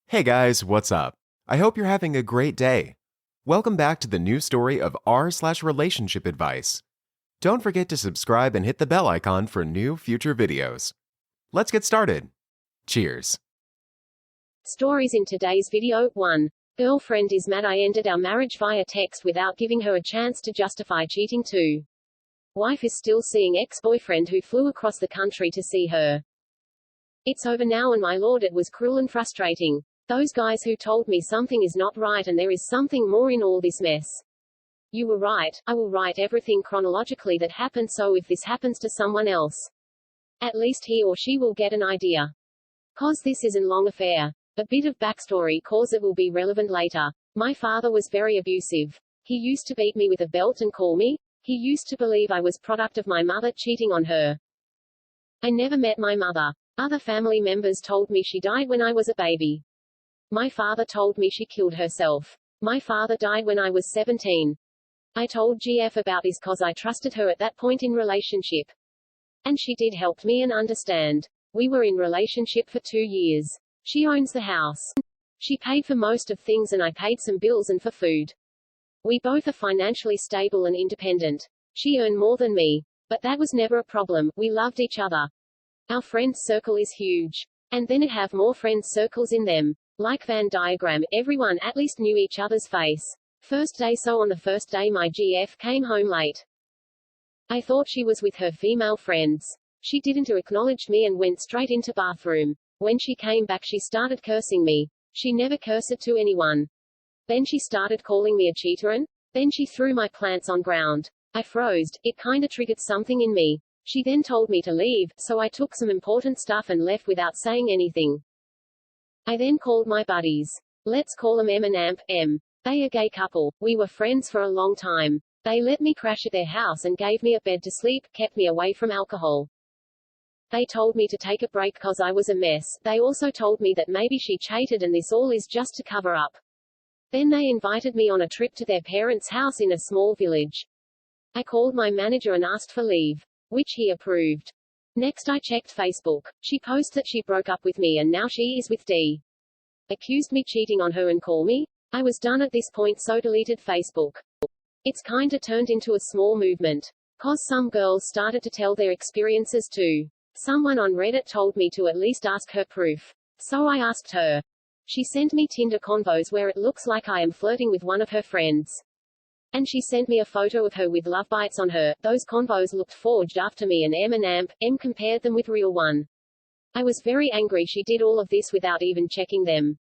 Hey guys, what's up? I hope you're having a great day. Welcome back to the new story of r/relationship advice. Don't forget to subscribe and hit the bell icon for new future videos. Let's get started. Cheers. Stories in today's video. 1. Girlfriend is mad I ended our marriage via text without giving her a chance to justify cheating. 2. Wife is still seeing ex-boyfriend who flew across the country to see her. It's over now and my lord, it was cruel and frustrating. Those guys who told me something is not right and there is something more in all this mess. You were right, I will write everything chronologically that happened so if this happens to someone else, at least he or she will get an idea. Cause this is an long affair. A bit of backstory cause it will be relevant later. My father was very abusive. He used to beat me with a belt and call me. He used to believe I was product of my mother cheating on her. I never met my mother. Other family members told me she died when I was a baby. My father told me she killed herself. My father died when I was 17. I told GF about this cause I trusted her at that point in relationship. And she did help me and understand. We were in relationship for 2 years. She owns the house. She paid for most of things and I paid some bills and for food. We both are financially stable and independent. She earned more than me. But that was never a problem, we loved each other. Our friends circle is huge. And then I have more friends circles in them. Like Venn diagram, everyone at least knew each other's face. First day, so on the first day my GF came home late. I thought she was with her female friends. She didn't acknowledge me and went straight into bathroom. When she came back she started cursing me. She never cursed to anyone. Then she started calling me a cheater. Then she threw my plants on ground. I froze, it kinda triggered something in me. She then told me to leave, so I took some important stuff and left without saying anything. I then called my buddies. Let's call them M and Amp, M. They a gay couple. We were friends for a long time. They let me crash at their house and gave me a bed to sleep, kept me away from alcohol. They told me to take a break cause I was a mess. They also told me that maybe she cheated and this all is just to cover up. Then they invited me on a trip to their parents' house in a small village. I called my manager and asked for leave, which he approved. Next I checked Facebook. She posted that she broke up with me and now she is with D. Accused me cheating on her and call me. I was done at this point so deleted Facebook. It's kinda turned into a small movement. Cause some girls started to tell their experiences too. Someone on Reddit told me to at least ask her proof. So I asked her. She sent me Tinder convos where it looks like I am flirting with one of her friends. And she sent me a photo of her with love bites on her. Those convos looked forged after me and M and Amp, M compared them with real one. I was very angry she did all of this without even checking them.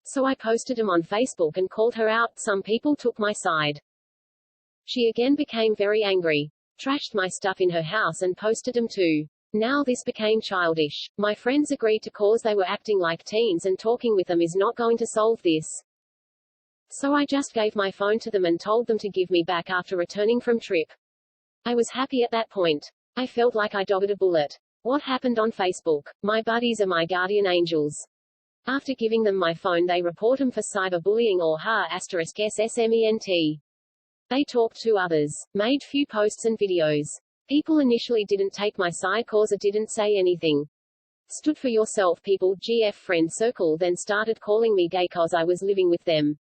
So I posted them on Facebook and called her out. Some people took my side. She again became very angry. Trashed my stuff in her house and posted them too. Now this became childish. My friends agreed to cause they were acting like teens and talking with them is not going to solve this. So I just gave my phone to them and told them to give me back after returning from trip. I was happy at that point. I felt like I dodged a bullet. What happened on Facebook? My buddies are my guardian angels. After giving them my phone they report them for cyberbullying or *SSMENT. They talked to others, made few posts and videos. People initially didn't take my side cause I didn't say anything. Stood for yourself people. GF friend circle then started calling me gay cause I was living with them.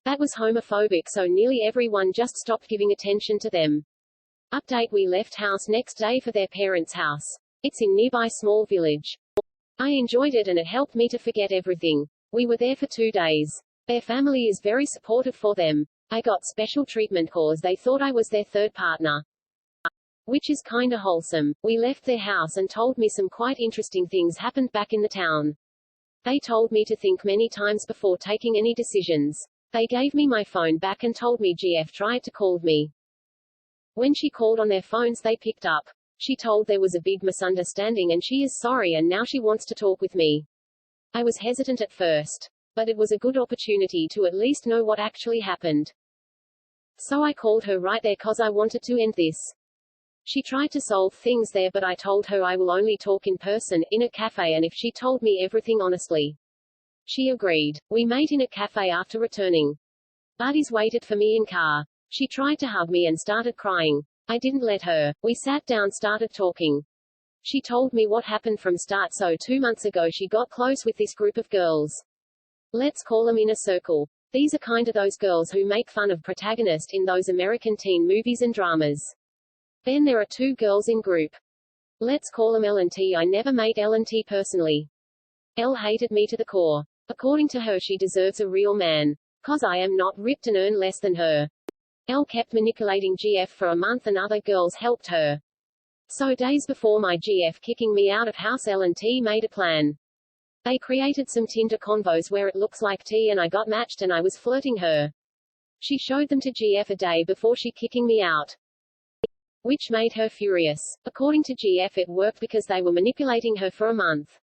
That was homophobic so nearly everyone just stopped giving attention to them. Update: we left house next day for their parents' house. It's in nearby small village. I enjoyed it and it helped me to forget everything. We were there for 2 days. Their family is very supportive for them. I got special treatment cause they thought I was their third partner. Which is kinda wholesome. We left their house and told me some quite interesting things happened back in the town. They told me to think many times before taking any decisions. They gave me my phone back and told me GF tried to call me. When she called on their phones they picked up. She told there was a big misunderstanding and she is sorry and now she wants to talk with me. I was hesitant at first. But it was a good opportunity to at least know what actually happened. So I called her right there cause I wanted to end this. She tried to solve things there but I told her I will only talk in person, in a cafe and if she told me everything honestly. She agreed. We met in a cafe after returning. Buddies waited for me in car. She tried to hug me and started crying. I didn't let her. We sat down started talking. She told me what happened from start so 2 months ago she got close with this group of girls. Let's call them Inner Circle. These are kinda those girls who make fun of protagonist in those American teen movies and dramas. Then there are two girls in group. Let's call them L and T. I never made L and T personally. L hated me to the core. According to her, she deserves a real man. 'Cause I am not ripped and earn less than her. L kept manipulating GF for a month and other girls helped her. So days before my GF kicking me out of house, L and T made a plan. They created some Tinder convos where it looks like T and I got matched and I was flirting her. She showed them to GF a day before she kicking me out, which made her furious. According to GF, it worked because they were manipulating her for a month.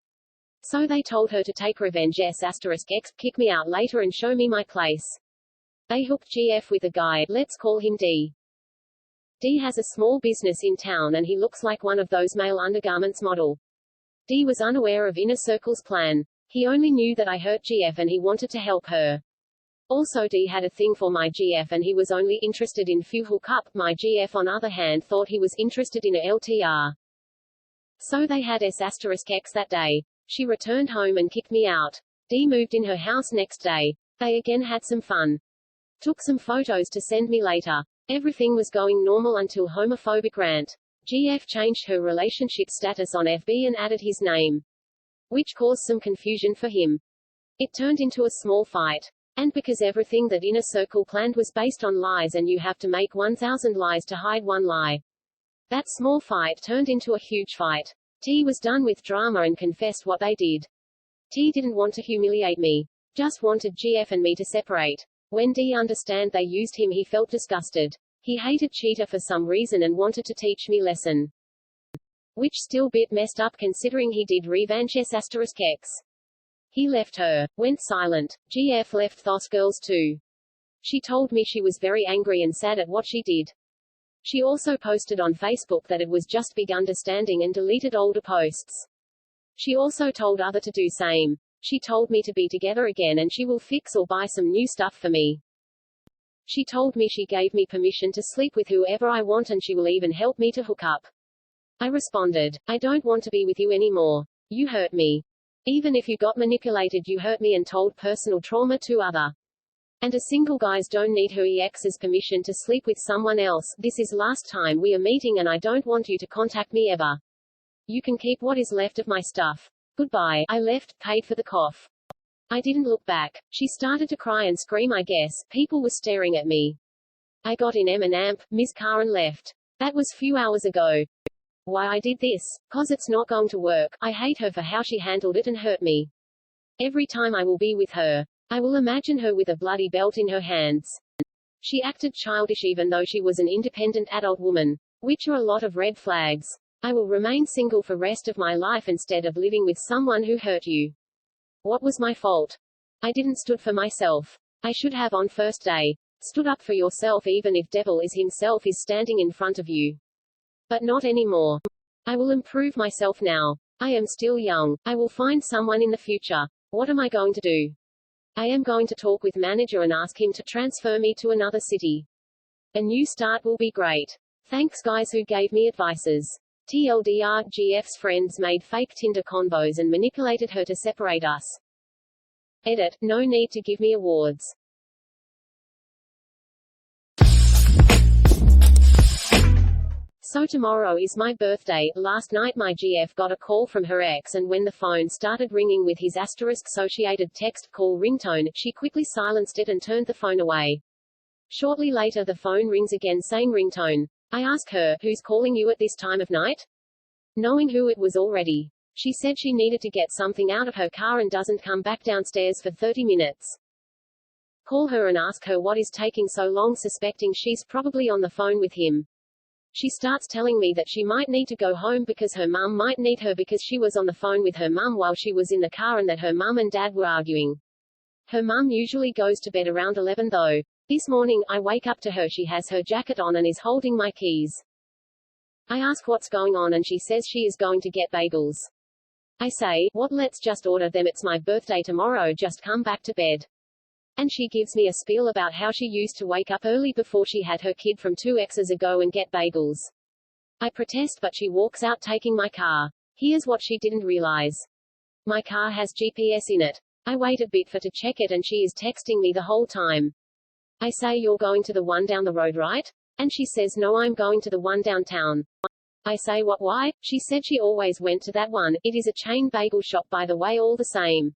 So they told her to take revenge x, kick me out later and show me my place. They hooked GF with a guy, let's call him D. D has a small business in town and he looks like one of those male undergarments model. D was unaware of Inner Circle's plan. He only knew that I hurt GF and he wanted to help her. Also D had a thing for my GF and he was only interested in few hookup. My GF on other hand thought he was interested in a LTR. So they had x that day. She returned home and kicked me out. D moved in her house next day. They again had some fun. Took some photos to send me later. Everything was going normal until homophobic rant. GF changed her relationship status on FB and added his name, which caused some confusion for him. It turned into a small fight. And because everything that Inner Circle planned was based on lies and you have to make 1,000 lies to hide one lie, that small fight turned into a huge fight. T was done with drama and confessed what they did. T didn't want to humiliate me. Just wanted GF and me to separate. When D understand they used him, he felt disgusted. He hated Cheetah for some reason and wanted to teach me lesson. Which still bit messed up considering he did revenge x. He left her. Went silent. GF left those girls too. She told me she was very angry and sad at what she did. She also posted on Facebook that it was just big understanding and deleted older posts. She also told other to do same. She told me to be together again and she will fix or buy some new stuff for me. She told me she gave me permission to sleep with whoever I want and she will even help me to hook up. I responded, I don't want to be with you anymore. You hurt me. Even if you got manipulated, you hurt me and told personal trauma to other. And a single guys don't need her ex's permission to sleep with someone else. This is last time we are meeting and I don't want you to contact me ever. You can keep what is left of my stuff. Goodbye. I left, paid for the cough. I didn't look back. She started to cry and scream, I guess. People were staring at me. I got in M&amp, Ms. Car and left. That was few hours ago. Why I did this? 'Cause it's not going to work. I hate her for how she handled it and hurt me. Every time I will be with her, I will imagine her with a bloody belt in her hands. She acted childish even though she was an independent adult woman, which are a lot of red flags. I will remain single for rest of my life instead of living with someone who hurt you. What was my fault? I didn't stood for myself. I should have on first day. Stood up for yourself even if devil is himself is standing in front of you. But not anymore. I will improve myself now. I am still young. I will find someone in the future. What am I going to do? I am going to talk with manager and ask him to transfer me to another city. A new start will be great. Thanks guys who gave me advices. TLDR, GF's friends made fake Tinder convos and manipulated her to separate us. Edit, no need to give me awards. So tomorrow is my birthday. Last night my GF got a call from her ex and when the phone started ringing with his *associated text call ringtone, she quickly silenced it and turned the phone away. Shortly later the phone rings again saying ringtone. I ask her, who's calling you at this time of night? Knowing who it was already. She said she needed to get something out of her car and doesn't come back downstairs for 30 minutes. Call her and ask her what is taking so long, suspecting she's probably on the phone with him. She starts telling me that she might need to go home because her mum might need her because she was on the phone with her mum while she was in the car and that her mum and dad were arguing. Her mum usually goes to bed around 11 though. This morning, I wake up to her. She has her jacket on and is holding my keys. I ask what's going on and she says she is going to get bagels. I say, what, let's just order them, it's my birthday tomorrow, just come back to bed. And she gives me a spiel about how she used to wake up early before she had her kid from 2 exes ago and get bagels. I protest but she walks out taking my car. Here's what she didn't realize. My car has GPS in it. I wait a bit for to check it and she is texting me the whole time. I say, you're going to the one down the road, right? And she says, no, I'm going to the one downtown. I say, what, why? She said she always went to that one. It is a chain bagel shop, by the way, all the same.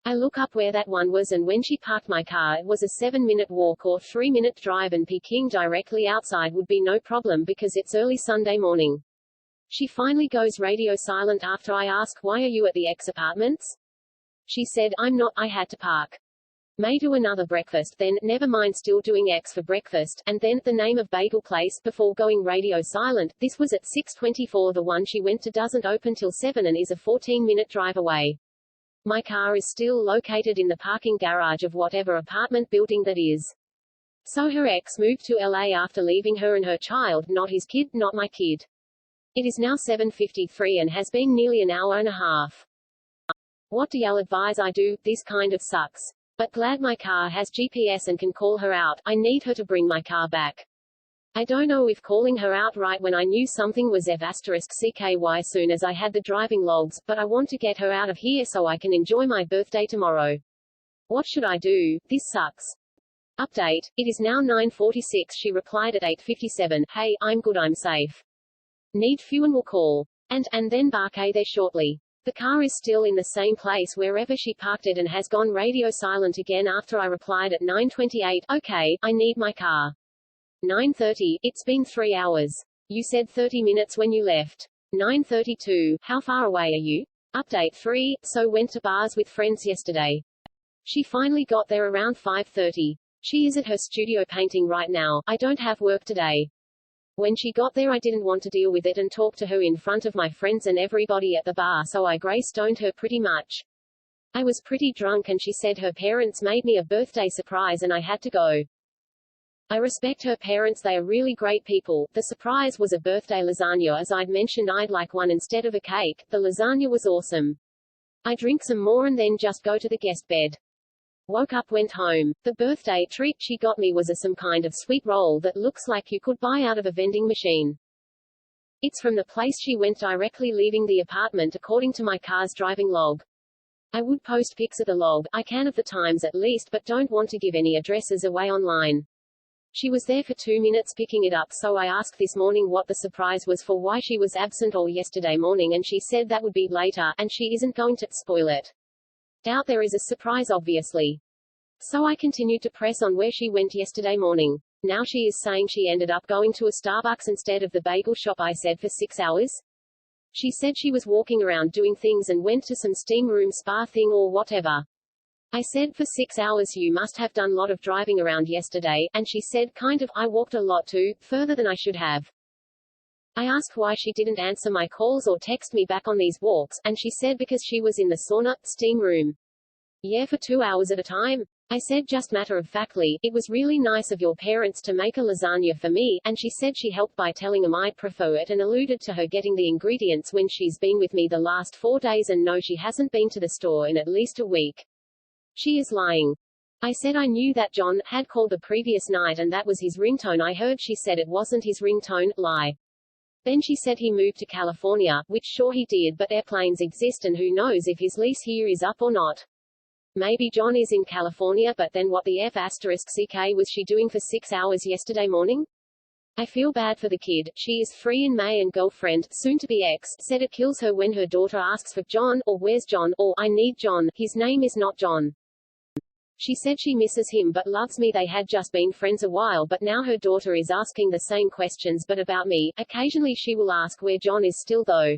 I look up where that one was, and when she parked my car, it was a 7-minute walk or 3-minute drive, and parking directly outside would be no problem because it's early Sunday morning. She finally goes radio silent after I ask, why are you at the X apartments? She said, I'm not, I had to park. May do another breakfast, then, never mind, still doing X for breakfast, and then, the name of bagel place, before going radio silent. This was at 6:24. The one she went to doesn't open till 7 and is a 14-minute drive away. My car is still located in the parking garage of whatever apartment building that is. So her ex moved to LA after leaving her and her child, not his kid, not my kid. It is now 7:53 and has been nearly an hour and a half. What do y'all advise I do? This kind of sucks. But glad my car has GPS and can call her out. I need her to bring my car back. I don't know if calling her out right when I knew something was F***CKY soon as I had the driving logs, but I want to get her out of here so I can enjoy my birthday tomorrow. What should I do? This sucks. Update. It is now 9:46. She replied at 8:57. Hey, I'm good, I'm safe. Need fuel, will call. And then bark there shortly. The car is still in the same place wherever she parked it and has gone radio silent again after I replied at 9:28. Okay, I need my car. 9:30. It's been 3 hours. You said 30 minutes when you left. 9:32. How far away are you? Update 3. So went to bars with friends yesterday. She finally got there around 5:30. She is at her studio painting right now. I don't have work today. When she got there I didn't want to deal with it and talk to her in front of my friends and everybody at the bar, so I gray stoned her pretty much. I was pretty drunk and she said her parents made me a birthday surprise and I had to go. I respect her parents, they are really great people. The surprise was a birthday lasagna, as I'd mentioned I'd like one instead of a cake. The lasagna was awesome. I drink some more and then just go to the guest bed. Woke up, went home. The birthday treat she got me was some kind of sweet roll that looks like you could buy out of a vending machine. It's from the place she went directly leaving the apartment according to my car's driving log. I would post pics of the log, I can of the times at least, but don't want to give any addresses away online. She was there for 2 minutes picking it up, so I asked this morning what the surprise was for, why she was absent all yesterday morning, and she said that would be later, and she isn't going to spoil it. Doubt there is a surprise obviously. So I continued to press on where she went yesterday morning. Now she is saying she ended up going to a Starbucks instead of the bagel shop I said for 6 hours. She said she was walking around doing things and went to some steam room spa thing or whatever. I said for 6 hours you must have done a lot of driving around yesterday, and she said kind of, I walked a lot too, further than I should have. I asked why she didn't answer my calls or text me back on these walks, and she said because she was in the sauna, steam room. Yeah, for 2 hours at a time. I said just matter-of-factly, it was really nice of your parents to make a lasagna for me, and she said she helped by telling them I'd prefer it and alluded to her getting the ingredients when she's been with me the last 4 days, and no, she hasn't been to the store in at least a week. She is lying. I said I knew that John had called the previous night and that was his ringtone. I heard she said it wasn't his ringtone. Lie. Then she said he moved to California, which sure he did, but airplanes exist and who knows if his lease here is up or not. Maybe John is in California, but then what the F***ck was she doing for 6 hours yesterday morning? I feel bad for the kid. She is free in May and girlfriend, soon to be ex, said it kills her when her daughter asks for John, or where's John, or I need John, his name is not John. She said she misses him but loves me. They had just been friends a while, but now her daughter is asking the same questions but about me. Occasionally she will ask where John is still though.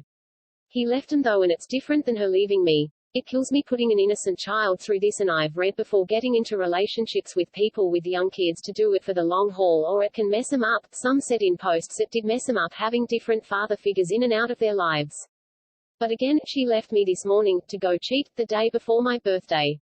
He left him though, and it's different than her leaving me. It kills me putting an innocent child through this, and I've read before getting into relationships with people with young kids to do it for the long haul, or it can mess them up. Some said in posts it did mess them up having different father figures in and out of their lives. But again, she left me this morning, to go cheat, the day before my birthday.